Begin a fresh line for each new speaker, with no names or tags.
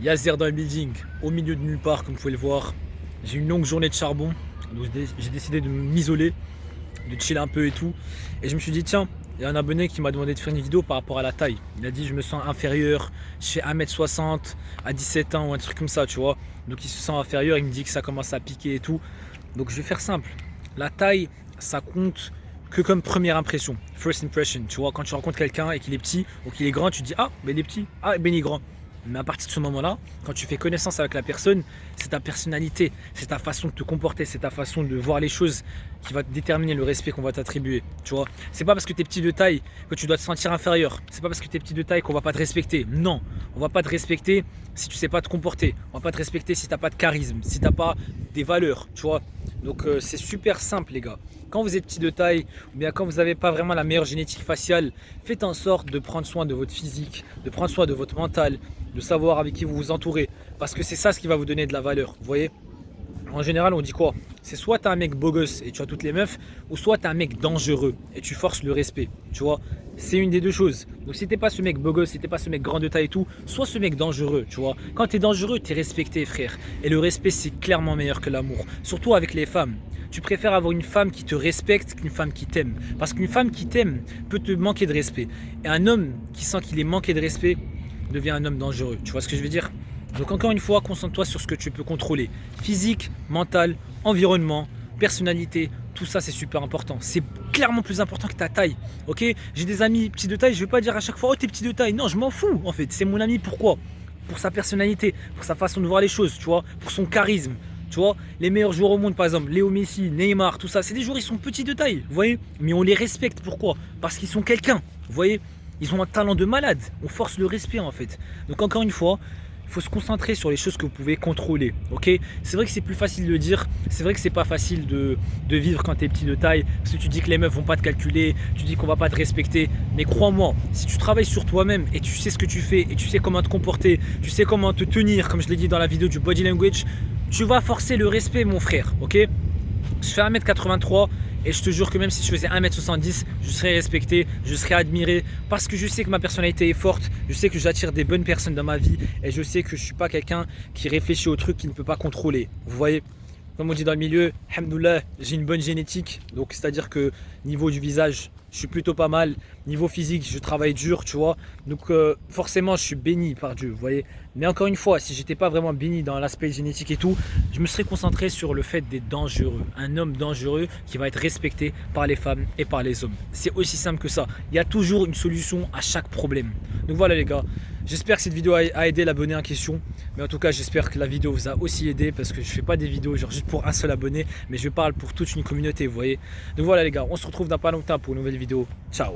Yazer dans le building, au milieu de nulle part, comme vous pouvez le voir. J'ai une longue journée de charbon, donc j'ai décidé de m'isoler, de chiller un peu et tout. Et je me suis dit, tiens, il y a un abonné qui m'a demandé de faire une vidéo par rapport à la taille. Il a dit, je me sens inférieur, je fais 1m60 à 17 ans ou un truc comme ça, tu vois. Donc il se sent inférieur, il me dit que ça commence à piquer et tout. Donc je vais faire simple. La taille, ça compte que comme première impression, first impression. Tu vois, quand tu rencontres quelqu'un et qu'il est petit ou qu'il est grand, tu te dis, ah, ben il est petit, ah, ben il est grand. Mais à partir de ce moment-là, quand tu fais connaissance avec la personne, c'est ta personnalité, c'est ta façon de te comporter, c'est ta façon de voir les choses qui va déterminer le respect qu'on va t'attribuer. Tu vois, c'est pas parce que tu es petit de taille que tu dois te sentir inférieur. C'est pas parce que tu es petit de taille qu'on va pas te respecter. Non, on va pas te respecter si tu sais pas te comporter. On va pas te respecter si t'as pas de charisme, si t'as pas des valeurs. Tu vois. Donc c'est super simple les gars. Quand vous êtes petit de taille ou bien quand vous n'avez pas vraiment la meilleure génétique faciale, faites en sorte de prendre soin de votre physique, de prendre soin de votre mental, de savoir avec qui vous vous entourez. Parce que c'est ça ce qui va vous donner de la valeur. Vous voyez, en général on dit quoi? C'est soit tu as un mec beau gosse et tu as toutes les meufs, ou soit tu as un mec dangereux et tu forces le respect. Tu vois, c'est une des deux choses. Donc si t'es pas ce mec beau gosse, si t'es pas ce mec grand de taille et tout, soit ce mec dangereux, tu vois. Quand tu es dangereux, tu es respecté frère. Et le respect c'est clairement meilleur que l'amour. Surtout avec les femmes. Tu préfères avoir une femme qui te respecte qu'une femme qui t'aime. Parce qu'une femme qui t'aime peut te manquer de respect. Et un homme qui sent qu'il est manqué de respect devient un homme dangereux. Tu vois ce que je veux dire? Donc encore une fois, concentre-toi sur ce que tu peux contrôler. Physique, mental, environnement, personnalité, tout ça c'est super important. C'est clairement plus important que ta taille. Ok? J'ai des amis petits de taille, je ne vais pas dire à chaque fois, oh t'es petit de taille. Non, je m'en fous en fait. C'est mon ami, pourquoi? Pour sa personnalité, pour sa façon de voir les choses, tu vois, pour son charisme. Tu vois, les meilleurs joueurs au monde, par exemple, Léo Messi, Neymar, tout ça, c'est des joueurs, ils sont petits de taille, vous voyez. Mais on les respecte, pourquoi? Parce qu'ils sont quelqu'un, vous voyez. Ils ont un talent de malade, on force le respect en fait. Donc encore une fois, il faut se concentrer sur les choses que vous pouvez contrôler, ok? C'est vrai que c'est plus facile de dire, c'est vrai que c'est pas facile de vivre quand tu es petit de taille, parce que tu dis que les meufs vont pas te calculer, tu dis qu'on va pas te respecter, mais crois-moi, si tu travailles sur toi-même et tu sais ce que tu fais, et tu sais comment te comporter, tu sais comment te tenir, comme je l'ai dit dans la vidéo du body language, tu vas forcer le respect mon frère, ok? Je fais 1m83 et je te jure que même si je faisais 1m70, je serais respecté, je serais admiré parce que je sais que ma personnalité est forte, je sais que j'attire des bonnes personnes dans ma vie et je sais que je ne suis pas quelqu'un qui réfléchit aux trucs qu'il ne peut pas contrôler. Vous voyez, comme on dit dans le milieu, alhamdoulilah, j'ai une bonne génétique, donc c'est-à-dire que niveau du visage, je suis plutôt pas mal. Niveau physique, je travaille dur, tu vois. Donc forcément, je suis béni par Dieu, vous voyez. Mais encore une fois, si j'étais pas vraiment béni dans l'aspect génétique et tout, je me serais concentré sur le fait d'être dangereux. Un homme dangereux qui va être respecté par les femmes et par les hommes. C'est aussi simple que ça. Il y a toujours une solution à chaque problème. Donc voilà les gars. J'espère que cette vidéo a aidé l'abonné en question. Mais en tout cas, j'espère que la vidéo vous a aussi aidé parce que je fais pas des vidéos genre juste pour un seul abonné, mais je parle pour toute une communauté, vous voyez. Donc voilà les gars, on se retrouve dans pas longtemps pour une nouvelle vidéo. Ciao.